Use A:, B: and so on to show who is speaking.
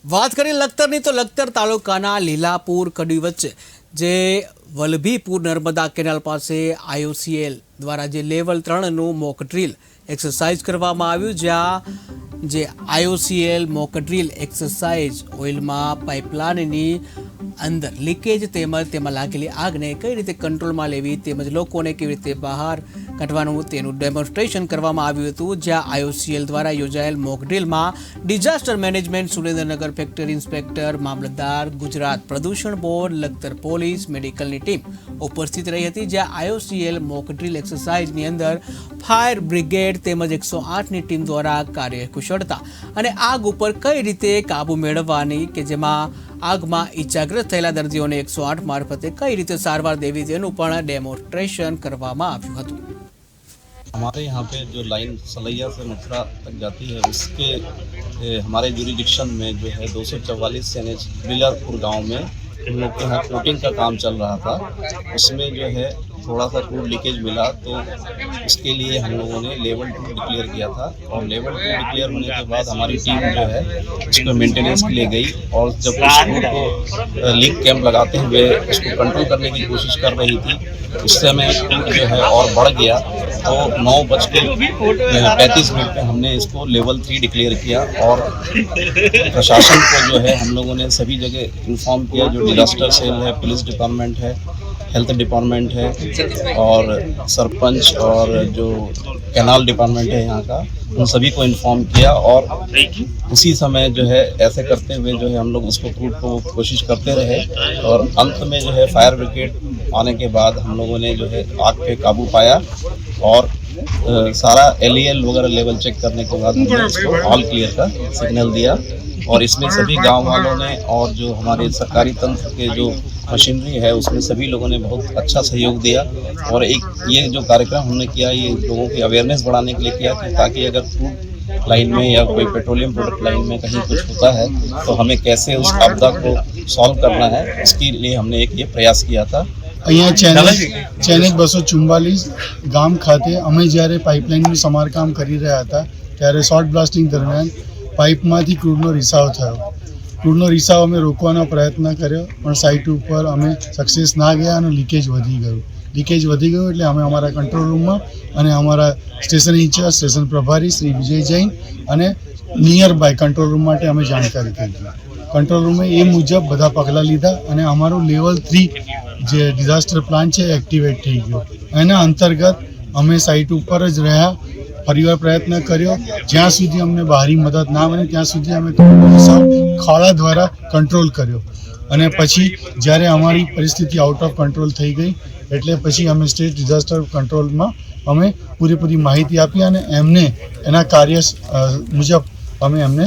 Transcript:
A: વાત કરીએ લખતરની તો લખતર તાલુકાના લીલાપુર કડી વચ્ચે જે વલભીપુર નર્મદા કેનાલ પાસે IOCL દ્વારા જે લેવલ 3નું મોક ડ્રીલ એક્સરસાઇઝ કરવામાં આવ્યું, જ્યાં જે IOCL મોક ડ્રીલ એક્સરસાઇઝ ઓઇલમાં પાઇપલાઇનની અંદર લીકેજ તેમજ તેમાં લાગેલી આગને કઈ રીતે કંટ્રોલમાં લેવી તેમજ લોકોને કેવી રીતે બહાર કાઢવાનું તેનું ડેમોન્સ્ટ્રેશન કરવામાં આવ્યું હતું, જ્યાં IOCL દ્વારા યોજાયેલ મોક ડ્રીલમાં disaster management, Surendranagar factory inspector, મામલતદાર, ગુજરાત પ્રદૂષણ બોર્ડ, લખતર પોલીસ, મેડિકલની ટીમ ઉપસ્થિત રહી હતી, જ્યાં IOCL મોક ડ્રીલ એક્સરસાઇઝની અંદર ફાયર બ્રિગેડ તેમજ 108ની ટીમ દ્વારા કાર્યકુશળતા અને આગ ઉપર કઈ રીતે કાબૂ મેળવવાની કે જેમાં આગમાં ઇજાગ્રસ્ત થયેલા દર્દીઓને 108 મારફતે કઈ રીતે સારવાર દેવી તેનું પણ ડેમોન્સ્ટ્રેશન કરવામાં આવ્યું હતું।
B: हमारे यहाँ पे जो लाइन सलैया से मथुरा तक जाती है उसके हमारे जुरिडिक्शन में जो है 244 NH बिलारपुर गांव में हम लोग के यहाँ कोटिंग का काम चल रहा था। उसमें जो है थोड़ा सा क्रूड लीकेज मिला, तो उसके लिए हम लोगों ने लेवल 2 डिक्लेयर किया था और लेवल 2 डिक्लेयर होने के बाद हमारी टीम जो है उसको मेंटेनेंस के लिए गई और जब उस क्रूड को लीक कैंप लगाते हुए उसको कंट्रोल करने की कोशिश कर रही थी, उस समय क्रूड जो है और बढ़ गया, तो 9:35 पे हमने इसको लेवल 3 डिक्लेयर किया और प्रशासन को जो है हम लोगों ने सभी जगह इन्फॉर्म किया। जो डिजास्टर सेल है, पुलिस डिपार्टमेंट है, हेल्थ डिपार्टमेंट है और सरपंच और जो कैनाल डिपार्टमेंट है यहाँ का, उन सभी को इन्फॉर्म किया और उसी समय जो है ऐसे करते हुए जो है हम लोग उसको क्रूड को कोशिश करते रहे और अंत में जो है फायर ब्रिगेड आने के बाद हम लोगों ने जो है आग पे काबू पाया और सारा LEL वगैरह लेवल चेक करने के बाद हमने इसको ऑल क्लियर का सिग्नल दिया और इसमें सभी गांव वालों ने और जो हमारे सरकारी तंत्र के जो मशीनरी है उसमें सभी लोगों ने बहुत अच्छा सहयोग दिया। और एक ये जो कार्यक्रम हमने किया ये लोगों की अवेयरनेस बढ़ाने के लिए किया कि ताकि अगर क्रूड लाइन में या कोई पेट्रोलियम प्रोडक्ट लाइन में कहीं कुछ होता है तो हमें कैसे उस आपदा को सॉल्व करना है, इसके लिए हमने एक ये प्रयास किया था।
C: અહીંયા ચેનેજ 244 ગામ ખાતે અમે જ્યારે પાઇપલાઇનનું સમારકામ કરી રહ્યા હતા ત્યારે શોર્ટ બ્લાસ્ટિંગ દરમિયાન પાઇપમાંથી ક્રૂડનો રિસાવ થયો। ક્રૂડનો રિસાવ અમે રોકવાનો પ્રયત્ન કર્યો પણ સાઇટ ઉપર અમે સક્સેસ ના ગયા અને લીકેજ વધી ગયું એટલે અમે અમારા કંટ્રોલ રૂમમાં અને અમારા સ્ટેશન ઇન્ચાર્જ, સ્ટેશન પ્રભારી શ્રી વિજય જૈન અને નિયર બાય કંટ્રોલ રૂમ માટે અમે જાણકારી કરી। કંટ્રોલ રૂમે એ મુજબ બધા પગલાં લીધા અને અમારું લેવલ 3 જે ડિઝાસ્ટર પ્લાન છે એક્ટિવેટ થઈ ગયો। એના અંતર્ગત અમે સાઇટ ઉપર જ રહ્યા, ફરીવાર પ્રયત્ન કર્યો, જ્યાં સુધી અમને બહારી મદદ ના મળે ત્યાં સુધી અમે ખાડા દ્વારા કંટ્રોલ કર્યો અને પછી જ્યારે અમારી પરિસ્થિતિ આઉટ ઓફ કંટ્રોલ થઈ ગઈ એટલે પછી અમે સ્ટેટ ડિઝાસ્ટર કંટ્રોલમાં અમે પૂરેપૂરી માહિતી આપી અને એમને એના કાર્ય મુજબ અમે એમને